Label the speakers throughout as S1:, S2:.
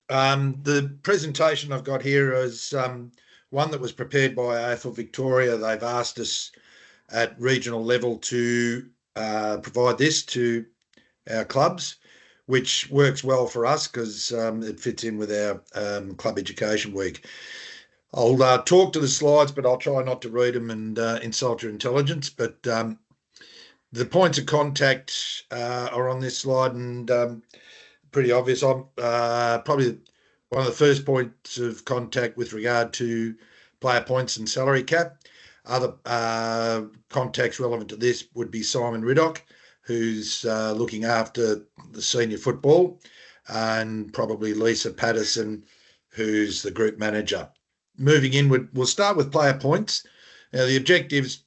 S1: The presentation I've got here is one that was prepared by AFL Victoria. They've asked us at regional level to provide this to our clubs, which works well for us because it fits in with our Club Education Week. I'll talk to the slides, but I'll try not to read them and insult your intelligence. But the points of contact are on this slide and pretty obvious. I'm probably one of the first points of contact with regard to player points and salary cap. Other contacts relevant to this would be Simon Riddock, who's looking after the senior football, and probably Lisa Patterson, who's the group manager. Moving inward, we'll start with player points. Now, the objective's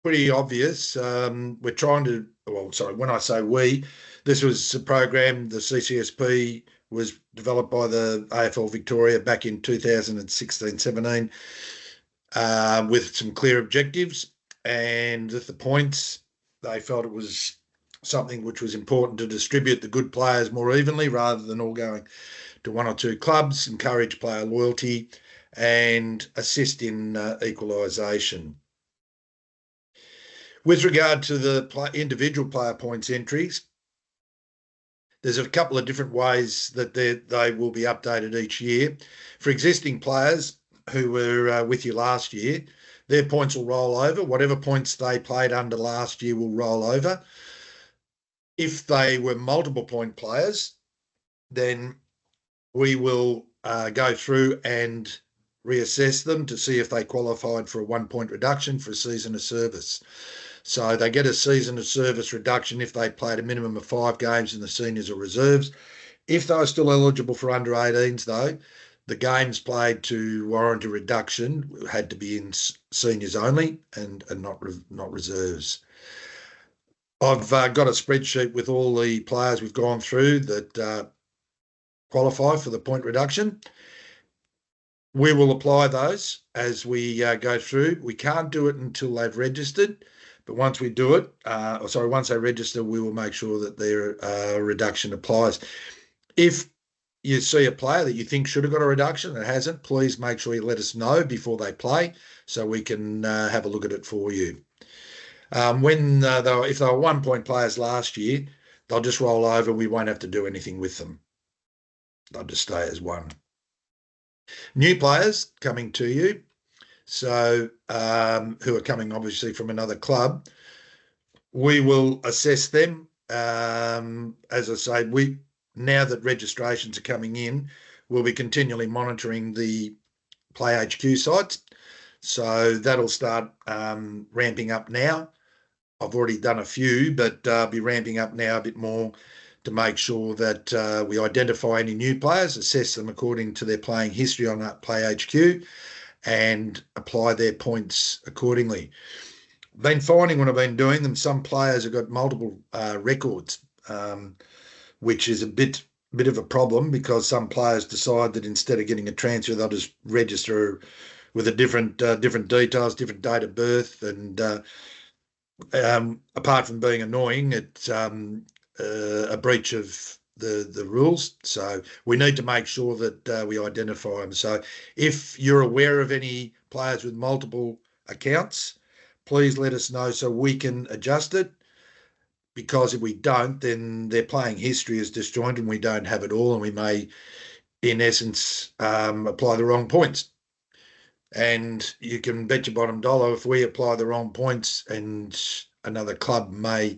S1: pretty obvious. We're trying to, well, sorry, when I say we, this was a program, the CCSP was developed by the AFL Victoria back in 2016-17 with some clear objectives. And with the points, they felt it was something which was important to distribute the good players more evenly rather than all going to one or two clubs, encourage player loyalty and assist in equalisation. With regard to the individual player points entries, there's a couple of different ways that they will be updated each year. For existing players who were with you last year, their points will roll over. Whatever points they played under last year will roll over. If they were multiple point players, then we will go through and reassess them to see if they qualified for a 1 point reduction for a season of service. So they get a season of service reduction if they played a minimum of 5 games in the seniors or reserves. If they were still eligible for under 18s, though, the games played to warrant a reduction had to be in seniors only and not reserves. I've got a spreadsheet with all the players we've gone through that qualify for the point reduction. We will apply those as we go through. We can't do it until they've registered, but once we do it, once they register, we will make sure that their reduction applies. If you see a player that you think should have got a reduction and hasn't, please make sure you let us know before they play so we can have a look at it for you. If they were 1 point players last year, they'll just roll over. We won't have to do anything with them. They'll just stay as one. New players coming to you, so who are coming obviously from another club, we will assess them. As I say, now that registrations are coming in, we'll be continually monitoring the Play HQ sites. So that'll start ramping up now. I've already done a few, but be ramping up now a bit more to make sure that we identify any new players, assess them according to their playing history on that Play HQ, and apply their points accordingly. Been finding when I've been doing them, some players have got multiple records, which is a bit of a problem because some players decide that instead of getting a transfer, they'll just register with a different details, different date of birth, and apart from being annoying, it's a breach of the rules. So we need to make sure that we identify them. So if you're aware of any players with multiple accounts, please let us know so we can adjust it. Because if we don't, then their playing history is disjointed and we don't have it all, and we may, in essence, apply the wrong points. And you can bet your bottom dollar if we apply the wrong points and another club may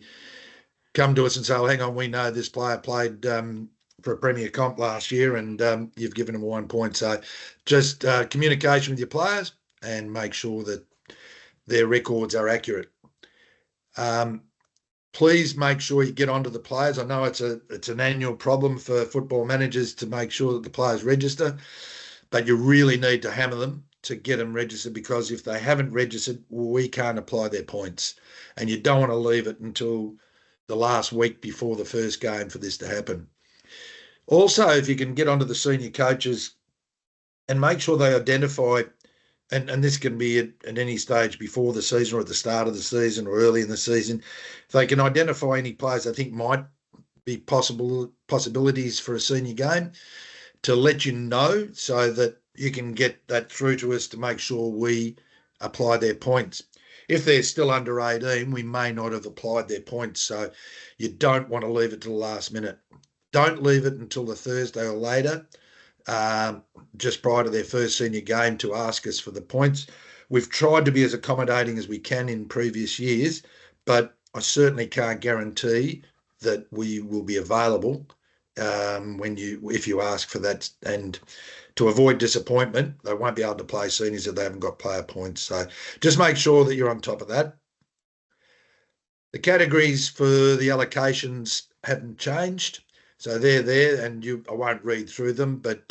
S1: come to us and say, well, hang on, we know this player played for a Premier Comp last year and you've given them 1 point. So just communication with your players and make sure that their records are accurate. Please make sure you get onto the players. I know it's an annual problem for football managers to make sure that the players register, but you really need to hammer them to get them registered, because if they haven't registered, we can't apply their points. And you don't want to leave it until the last week before the first game for this to happen. Also, if you can get onto the senior coaches and make sure they identify, and this can be at any stage before the season or at the start of the season or early in the season, if they can identify any players they think might be possibilities for a senior game, to let you know so that you can get that through to us to make sure we apply their points. If they're still under 18, we may not have applied their points. So you don't want to leave it to the last minute. Don't leave it until the Thursday or later, just prior to their first senior game, to ask us for the points. We've tried to be as accommodating as we can in previous years, but I certainly can't guarantee that we will be available if you ask for that. And to avoid disappointment, they won't be able to play seniors if they haven't got player points. So just make sure that you're on top of that. The categories for the allocations haven't changed. So they're there, and I won't read through them, but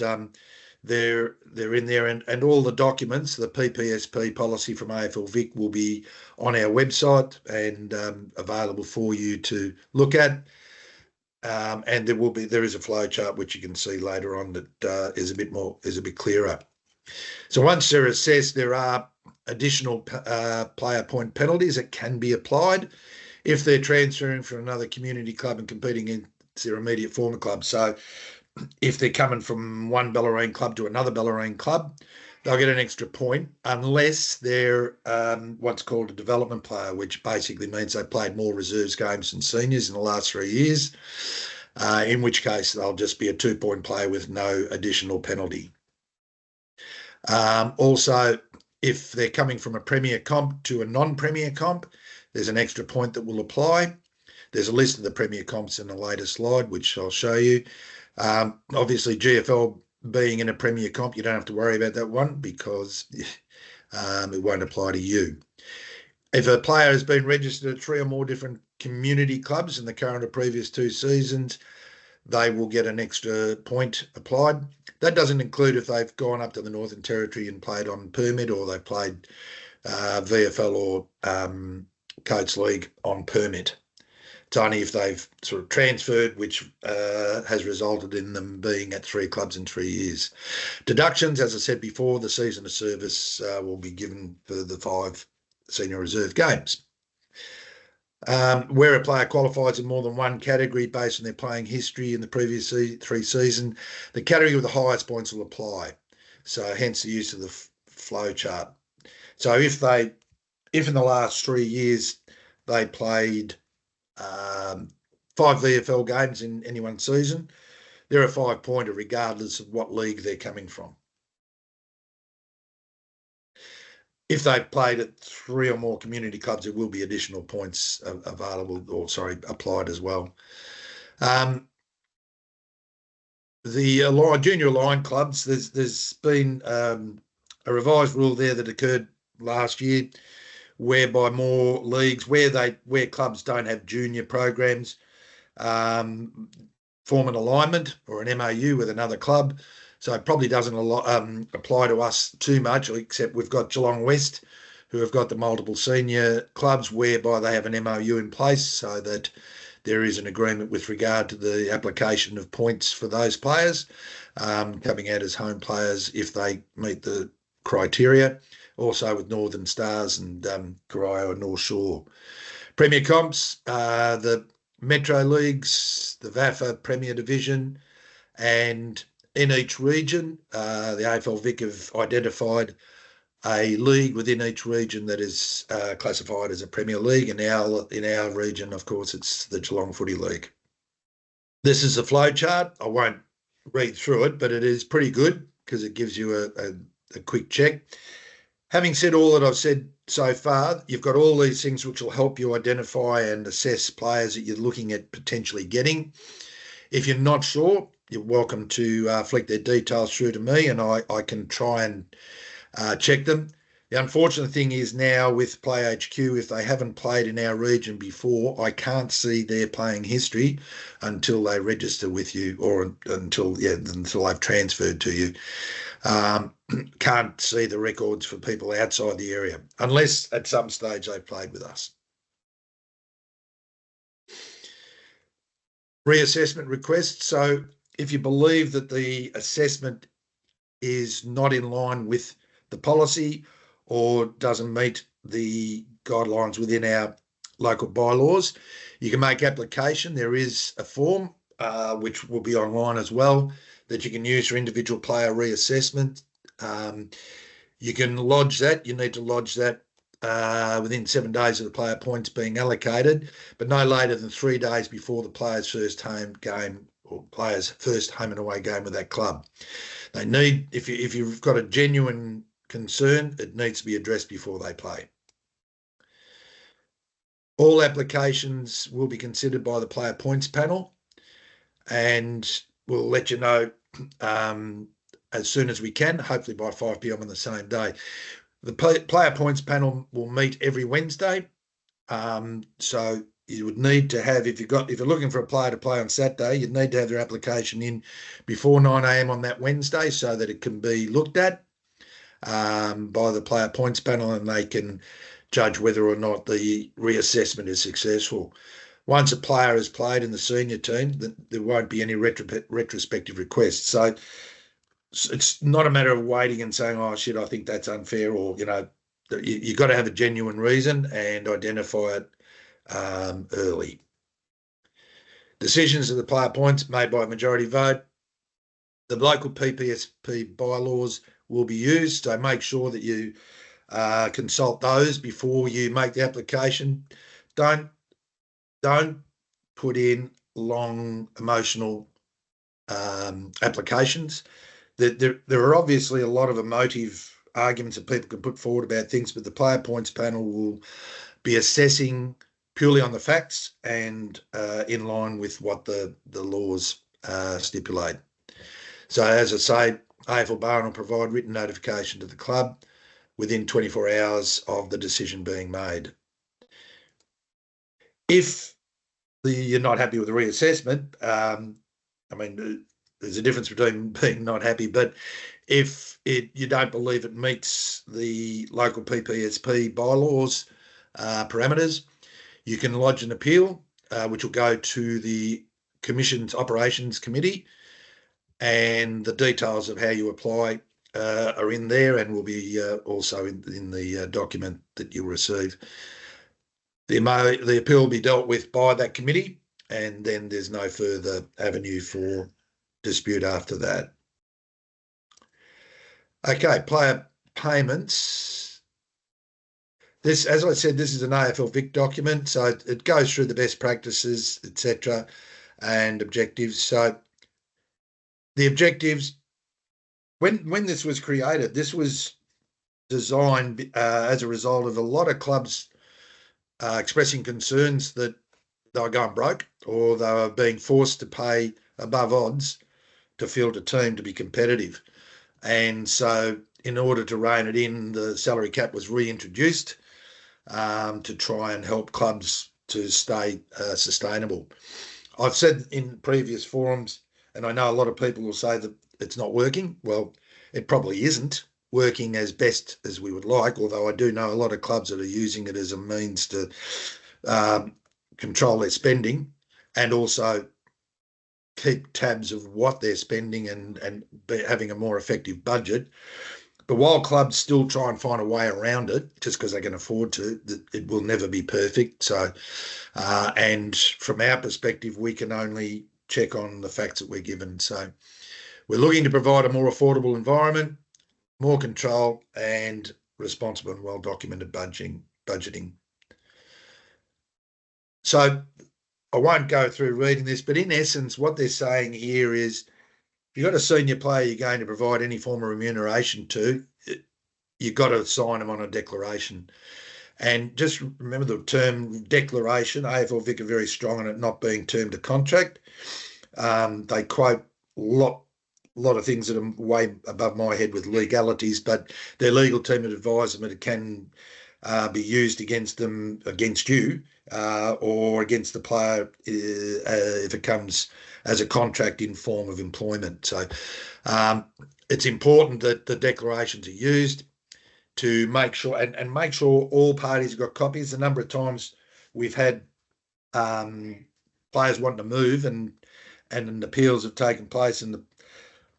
S1: they're in there, and all the documents, the PPSP policy from AFL Vic, will be on our website and available for you to look at. And there is a flow chart which you can see later on that is a bit clearer. So once they're assessed, there are additional player point penalties that can be applied if they're transferring from another community club and competing in their immediate former club. So if they're coming from one Bellarine club to another Bellarine club, they'll get an extra point unless they're what's called a development player, which basically means they played more reserves games than seniors in the last 3 years, in which case they'll just be a 2-point player with no additional penalty. Also, if they're coming from a premier comp to a non-premier comp, there's an extra point that will apply. There's a list of the premier comps in the latest slide, which I'll show you. Obviously, GFL being in a premier comp, you don't have to worry about that one because it won't apply to you. If a player has been registered at 3 or more different community clubs in the current or previous 2 seasons, they will get an extra point applied. That doesn't include if they've gone up to the Northern Territory and played on permit, or they've played VFL or Coates League on permit. It's only if they've sort of transferred, which has resulted in them being at 3 clubs in 3 years. Deductions, as I said before, the season of service will be given for the 5 senior reserve games. Where a player qualifies in more than one category based on their playing history in the previous 3 seasons, the category with the highest points will apply. So hence the use of the flow chart. So if in the last 3 years they played 5 VFL games in any one season, they're a 5-pointer regardless of what league they're coming from. If they've played at 3 or more community clubs, there will be additional points applied as well. The junior line clubs, there's been a revised rule there that occurred last year, whereby more leagues where clubs don't have junior programs form an alignment or an MOU with another club. So it probably doesn't apply to us too much, except we've got Geelong West, who have got the multiple senior clubs whereby they have an MOU in place so that there is an agreement with regard to the application of points for those players coming out as home players if they meet the criteria. Also with Northern Stars and Corio and North Shore. Premier comps, the Metro Leagues, the VAFA Premier Division, and in each region, the AFL Vic have identified a league within each region that is classified as a Premier League. And in our region, of course, it's the Geelong Footy League. This is a flow chart. I won't read through it, but it is pretty good because it gives you a quick check. Having said all that I've said so far, you've got all these things which will help you identify and assess players that you're looking at potentially getting. If you're not sure, you're welcome to flick their details through to me and I can try and check them. The unfortunate thing is now with Play HQ, if they haven't played in our region before, I can't see their playing history until they register with you or until they've transferred to you. Can't see the records for people outside the area unless at some stage they played with us. Reassessment requests. So if you believe that the assessment is not in line with the policy or doesn't meet the guidelines within our local bylaws, you can make application. There is a form which will be online as well that you can use for individual player reassessment. You can lodge that. You need to lodge that within 7 days of the player points being allocated, but no later than 3 days before the player's first home game or player's first home and away game with that club. They need, if you've got a genuine concern, it needs to be addressed before they play. All applications will be considered by the player points panel, and we'll let you know as soon as we can, hopefully by 5 p.m. on the same day. The player points panel will meet every Wednesday. So you would need to have, if you're looking for a player to play on Saturday, you'd need to have their application in before 9 a.m. on that Wednesday so that it can be looked at by the player points panel, and they can judge whether or not the reassessment is successful. Once a player has played in the senior team, there won't be any retrospective requests. So it's not a matter of waiting and saying, oh, shit, I think that's unfair, or, you've got to have a genuine reason and identify it early. Decisions of the player points made by a majority vote. The local PPSP bylaws will be used, so make sure that you consult those before you make the application. Don't put in long, emotional applications. There are obviously a lot of emotive arguments that people can put forward about things, but the player points panel will be assessing purely on the facts and in line with what the laws stipulate. So as I say, AFL Barwon will provide written notification to the club within 24 hours of the decision being made. If you're not happy with the reassessment, there's a difference between being not happy, but if you don't believe it meets the local PPSP bylaws parameters, you can lodge an appeal, which will go to the Commission's Operations Committee, and the details of how you apply are in there and will be also in the document that you'll receive. The appeal will be dealt with by that committee, and then there's no further avenue for dispute after that. Okay, player payments. This, as I said, this is an AFL Vic document, so it goes through the best practices, etc., and objectives. So the objectives, when this was created, this was designed as a result of a lot of clubs expressing concerns that they were going broke, or they were being forced to pay above odds to field a team to be competitive. And so in order to rein it in, the salary cap was reintroduced to try and help clubs to stay sustainable. I've said in previous forums, and I know a lot of people will say that it's not working. Well, it probably isn't working as best as we would like, although I do know a lot of clubs that are using it as a means to control their spending and also keep tabs of what they're spending and having a more effective budget. But while clubs still try and find a way around it, just because they can afford to, it will never be perfect. So, and from our perspective, we can only check on the facts that we're given. So we're looking to provide a more affordable environment, more control, and responsible and well-documented budgeting. So I won't go through reading this, but in essence, what they're saying here is if you've got a senior player you're going to provide any form of remuneration to, you've got to sign them on a declaration. And just remember the term declaration. AFL Vic are very strong on it not being termed a contract. They quote a lot of things that are way above my head with legalities, but their legal team would advise them that it can be used against you, or against the player if it comes as a contract in form of employment. So it's important that the declarations are used to make sure and make sure all parties have got copies. A number of times we've had players wanting to move and appeals have taken place, and the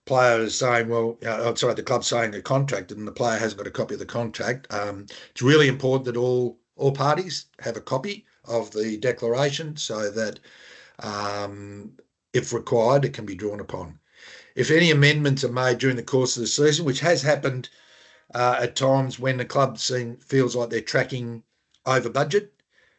S1: player is saying, the club's saying a contract, and the player hasn't got a copy of the contract. It's really important that all parties have a copy of the declaration so that, if required, it can be drawn upon. If any amendments are made during the course of the season, which has happened at times when the club feels like they're tracking over budget,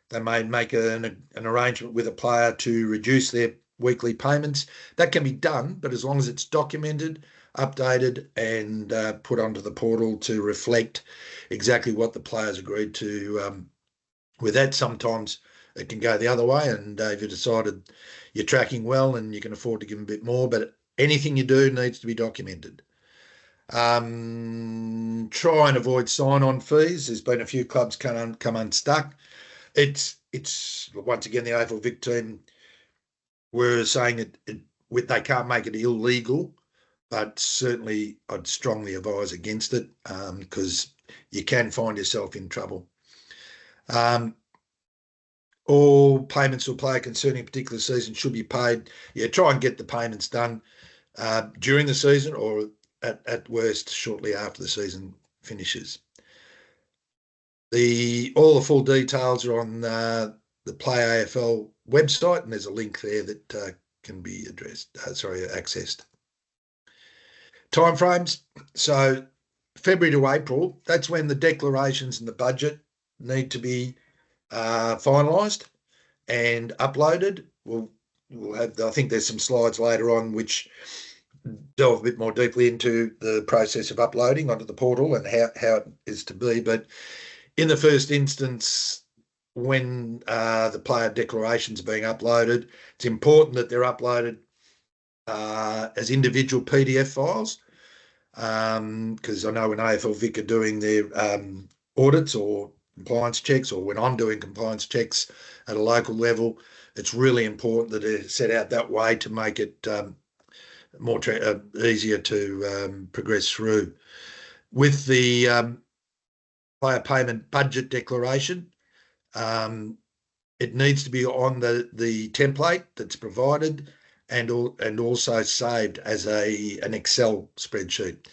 S1: they may make an arrangement with a player to reduce their weekly payments. That can be done, but as long as it's documented, updated, and put onto the portal to reflect exactly what the players agreed to. With that, sometimes it can go the other way, and if you decided you're tracking well and you can afford to give them a bit more, but anything you do needs to be documented. Try and avoid sign-on fees. There's been a few clubs come unstuck. It's once again the AFL Vic team were saying they can't make it illegal, but certainly I'd strongly advise against it because you can find yourself in trouble. All payments to a player concerning a particular season should be paid. Yeah, try and get the payments done during the season or at worst shortly after the season finishes. All the full details are on the Play AFL website, and there's a link there that can be accessed. Timeframes. So February to April, that's when the declarations and the budget need to be finalised and uploaded. We'll have, I think there's some slides later on which delve a bit more deeply into the process of uploading onto the portal and how it is to be. But in the first instance, when the player declarations are being uploaded, it's important that they're uploaded as individual PDF files because I know when AFL Vic are doing their audits or compliance checks, or when I'm doing compliance checks at a local level, it's really important that it's set out that way to make it more easier to progress through. With the player payment budget declaration, it needs to be on the template that's provided and also saved as an Excel spreadsheet,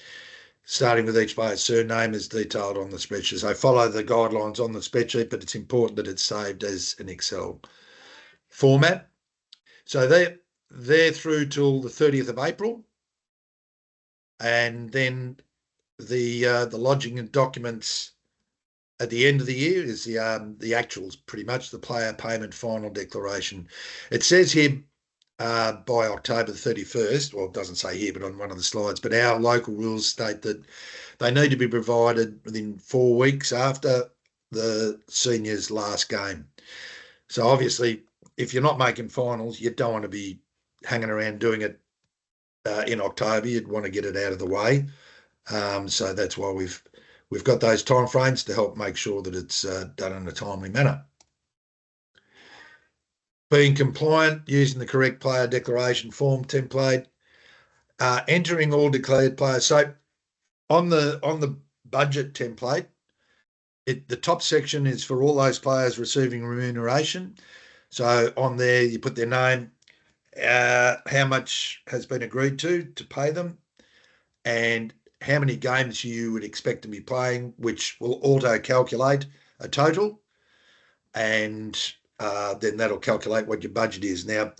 S1: starting with each player's surname as detailed on the spreadsheet. So follow the guidelines on the spreadsheet, but it's important that it's saved as an Excel format. So they're through till the 30th of April, and then the lodging of documents at the end of the year is the actuals, pretty much the player payment final declaration. It says here by October 31st, well, it doesn't say here, but on one of the slides, but our local rules state that they need to be provided within 4 weeks after the seniors' last game. So obviously, if you're not making finals, you don't want to be hanging around doing it in October. You'd want to get it out of the way. So that's why we've got those timeframes to help make sure that it's done in a timely manner. Being compliant, using the correct player declaration form template, entering all declared players. So on the budget template, the top section is for all those players receiving remuneration. So on there, you put their name, how much has been agreed to pay them, and how many games you would expect to be playing, which will auto-calculate a total, and then that'll calculate what your budget is. Now,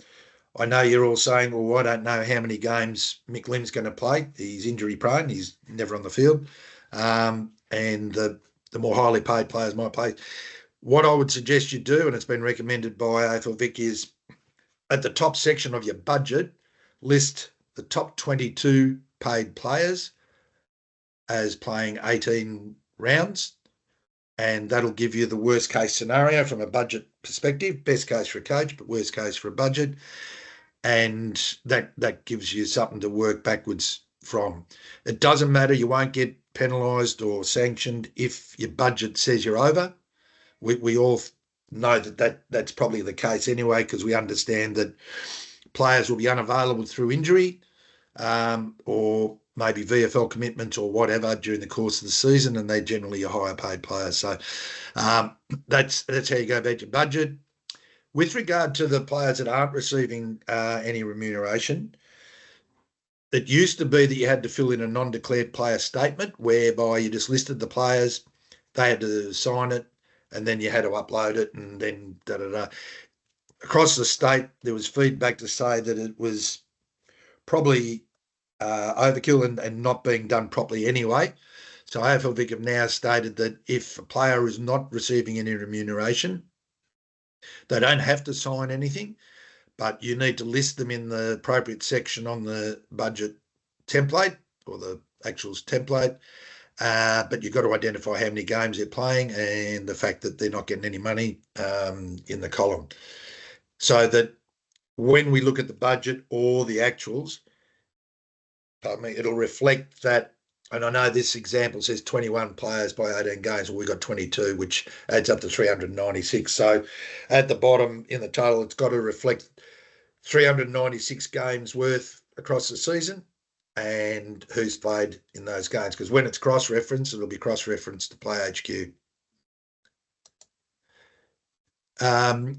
S1: I know you're all saying, well, I don't know how many games Mick Lim's going to play. He's injury prone. He's never on the field. And the more highly paid players might play. What I would suggest you do, and it's been recommended by AFL Vic, is at the top section of your budget, list the top 22 paid players as playing 18 rounds, and that'll give you the worst case scenario from a budget perspective, best case for a coach, but worst case for a budget. And that gives you something to work backwards from. It doesn't matter. You won't get penalised or sanctioned if your budget says you're over. We all know that's probably the case anyway, because we understand that players will be unavailable through injury or maybe VFL commitments or whatever during the course of the season, and they're generally a higher paid player. So that's how you go about your budget. With regard to the players that aren't receiving any remuneration, it used to be that you had to fill in a non-declared player statement whereby you just listed the players, they had to sign it, and then you had to upload it, and then da-da-da. Across the state, there was feedback to say that it was probably overkill and not being done properly anyway. So AFL Vic have now stated that if a player is not receiving any remuneration, they don't have to sign anything, but you need to list them in the appropriate section on the budget template or the actuals template. But you've got to identify how many games they're playing and the fact that they're not getting any money in the column. So that when we look at the budget or the actuals, it'll reflect that. And I know this example says 21 players by 18 games. Well, we've got 22, which adds up to 396. So at the bottom in the total, it's got to reflect 396 games worth across the season and who's played in those games. Because when it's cross-referenced, it'll be cross-referenced to Play HQ.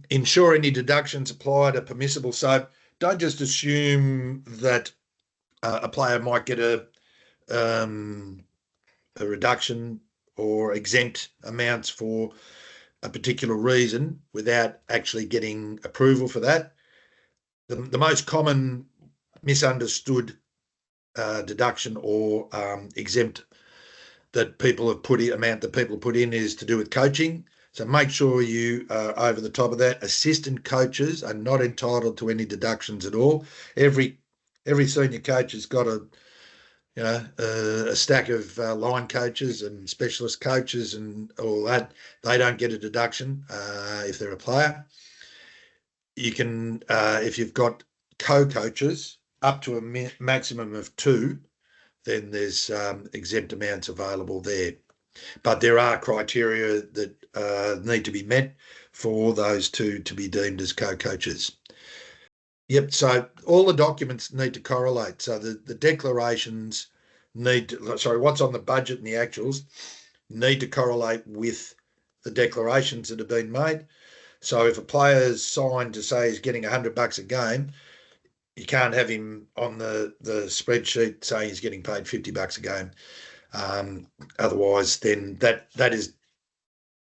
S1: Ensure any deductions applied are permissible. So don't just assume that a player might get a reduction or exempt amounts for a particular reason without actually getting approval for that. The most common misunderstood deduction or exempt that people have put in, amount that people put in, is to do with coaching. So make sure you are over the top of that. Assistant coaches are not entitled to any deductions at all. Every senior coach has got a stack of line coaches and specialist coaches and all that. They don't get a deduction if they're a player. You can, if you've got co-coaches up to a maximum of 2, then there's exempt amounts available there. But there are criteria that need to be met for those 2 to be deemed as co-coaches. Yep, so all the documents need to correlate. So the declarations what's on the budget and the actuals need to correlate with the declarations that have been made. So if a player's signed to say he's getting $100 a game, you can't have him on the spreadsheet saying he's getting paid $50 a game. Otherwise, then that is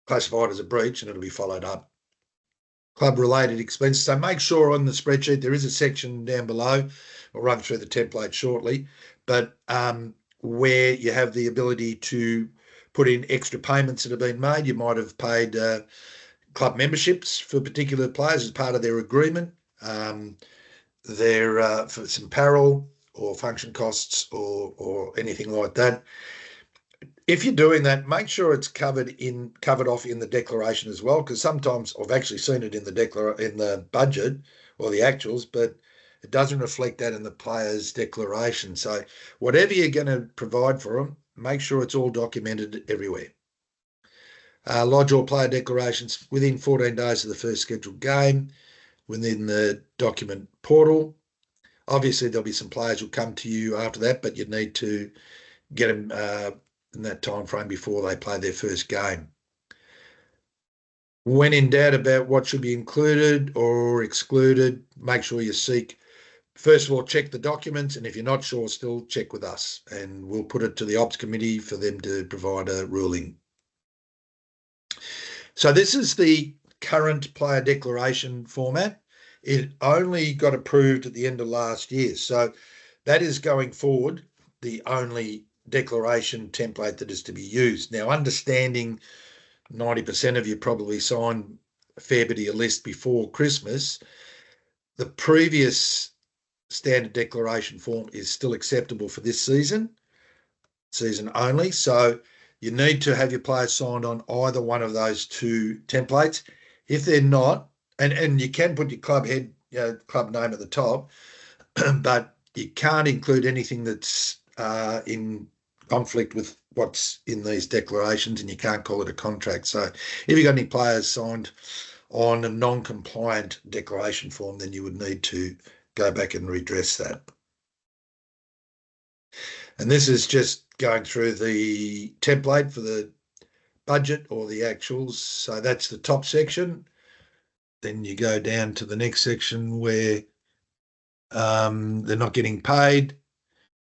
S1: classified as a breach and it'll be followed up. Club-related expenses. So make sure on the spreadsheet there is a section down below. We'll run through the template shortly, but where you have the ability to put in extra payments that have been made. You might have paid club memberships for particular players as part of their agreement. They're for some apparel or function costs or anything like that. If you're doing that, make sure it's covered off in the declaration as well, because sometimes I've actually seen it in the budget or the actuals, but it doesn't reflect that in the player's declaration. So whatever you're going to provide for them, make sure it's all documented everywhere. Lodge all player declarations within 14 days of the first scheduled game within the document portal. Obviously, there'll be some players who'll come to you after that, but you need to get them in that time frame before they play their first game. When in doubt about what should be included or excluded, make sure you seek. First of all, check the documents, and if you're not sure, still check with us, and we'll put it to the Ops Committee for them to provide a ruling. So this is the current player declaration format. It only got approved at the end of last year. So that is going forward the only declaration template that is to be used. Now, understanding 90% of you probably signed a fair bit of your list before Christmas, the previous standard declaration form is still acceptable for this season only. So you need to have your players signed on either one of those 2 templates. If they're not, and you can put your club head, club name at the top, but you can't include anything that's in conflict with what's in these declarations, and you can't call it a contract. So if you've got any players signed on a non-compliant declaration form, then you would need to go back and redress that. And this is just going through the template for the budget or the actuals. So that's the top section. Then you go down to the next section where they're not getting paid.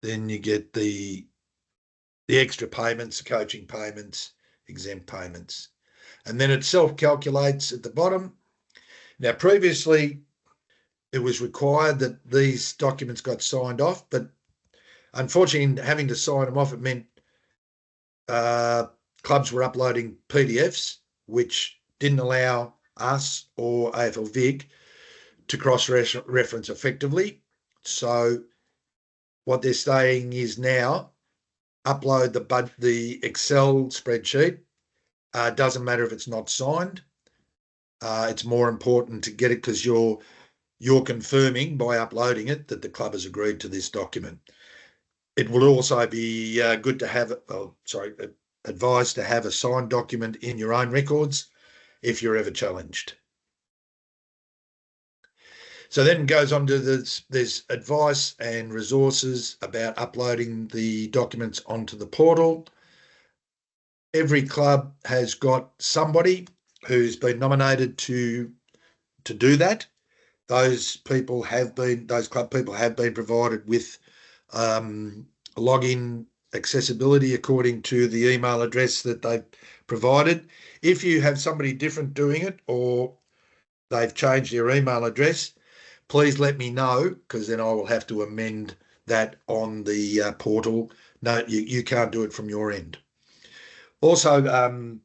S1: Then you get the extra payments, coaching payments, exempt payments. And then it self-calculates at the bottom. Now, previously, it was required that these documents got signed off, but Unfortunately, having to sign them off, it meant clubs were uploading PDFs, which didn't allow us or AFL Vic to cross-reference effectively. So what they're saying is now upload the Excel spreadsheet. Doesn't matter if it's not signed. It's more important to get it because you're confirming by uploading it that the club has agreed to this document. It will also be good to have, advised to have a signed document in your own records if you're ever challenged. So then it goes on to there's advice and resources about uploading the documents onto the portal. Every club has got somebody who's been nominated to do that. Those club people have been provided with login accessibility according to the email address that they've provided. If you have somebody different doing it or they've changed their email address, please let me know, because then I will have to amend that on the portal. No, you can't do it from your end. Also,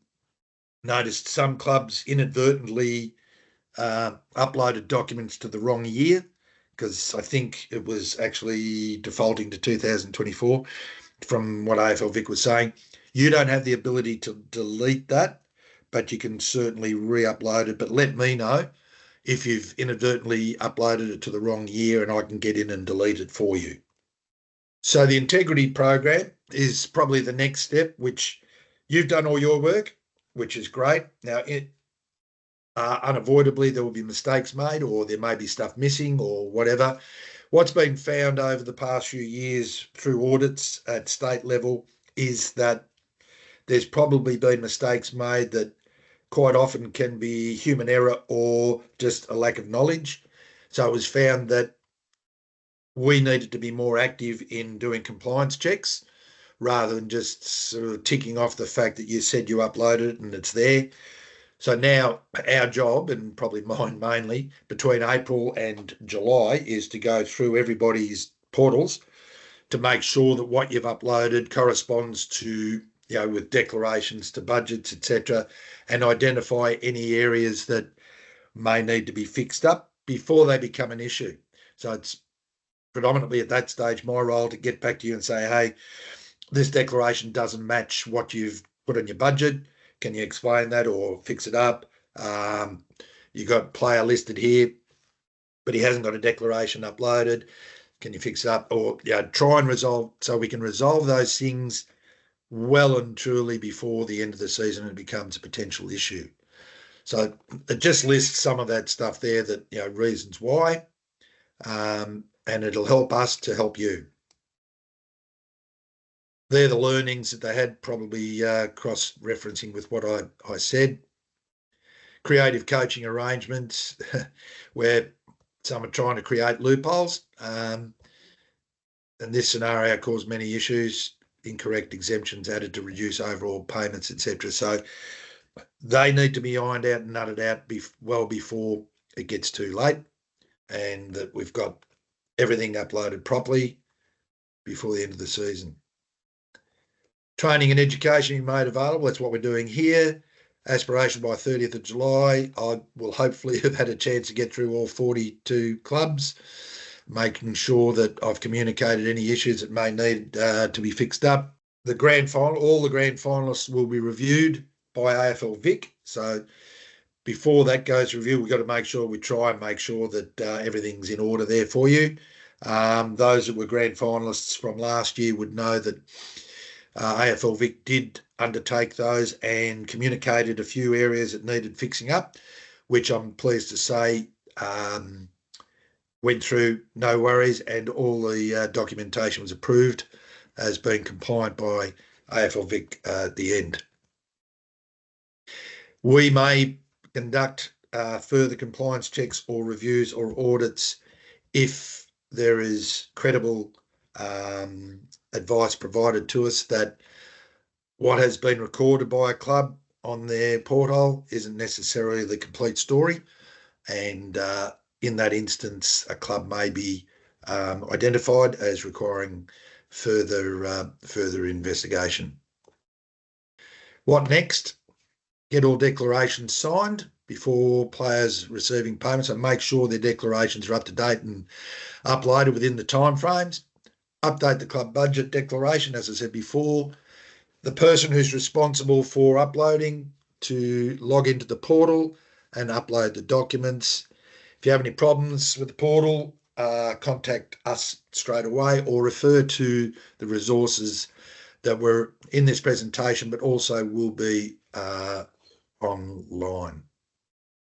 S1: noticed some clubs inadvertently uploaded documents to the wrong year, because I think it was actually defaulting to 2024 from what AFL Vic was saying. You don't have the ability to delete that, but you can certainly re-upload it. But let me know if you've inadvertently uploaded it to the wrong year, and I can get in and delete it for you. So the integrity program is probably the next step, which you've done all your work, which is great. Now, unavoidably, there will be mistakes made, or there may be stuff missing or whatever. What's been found over the past few years through audits at state level is that there's probably been mistakes made that quite often can be human error or just a lack of knowledge. So it was found that we needed to be more active in doing compliance checks rather than just sort of ticking off the fact that you said you uploaded it and it's there. So now our job, and probably mine mainly, between April and July is to go through everybody's portals to make sure that what you've uploaded corresponds to, with declarations to budgets, etc., and identify any areas that may need to be fixed up before they become an issue. So it's predominantly at that stage my role to get back to you and say, hey, this declaration doesn't match what you've put on your budget. Can you explain that or fix it up? You've got player listed here, but he hasn't got a declaration uploaded. Can you fix it up? Or try and resolve, so we can resolve those things well and truly before the end of the season and it becomes a potential issue. So it just lists some of that stuff there, that reasons why, and it'll help us to help you. They're the learnings that they had, probably cross-referencing with what I said. Creative coaching arrangements where some are trying to create loopholes. And this scenario caused many issues, incorrect exemptions added to reduce overall payments, etc. So they need to be ironed out and nutted out well before it gets too late, and that we've got everything uploaded properly before the end of the season. Training and education being made available. That's what we're doing here. Aspiration by 30th of July. I will hopefully have had a chance to get through all 42 clubs, making sure that I've communicated any issues that may need to be fixed up. The grand final, all the grand finalists will be reviewed by AFL Vic. So before that goes to review, we've got to try and make sure that everything's in order there for you. Those that were grand finalists from last year would know that AFL Vic did undertake those and communicated a few areas that needed fixing up, which I'm pleased to say went through no worries, and all the documentation was approved as being compliant by AFL Vic at the end. We may conduct further compliance checks or reviews or audits if there is credible advice provided to us that what has been recorded by a club on their portal isn't necessarily the complete story, and in that instance a club may be identified as requiring further investigation. What next? Get all declarations signed before players receiving payments, and make sure their declarations are up to date and uploaded within the timeframes. Update the club budget declaration, as I said before. The person who's responsible for uploading to log into the portal and upload the documents. If you have any problems with the portal, contact us straight away or refer to the resources that were in this presentation, but also will be online.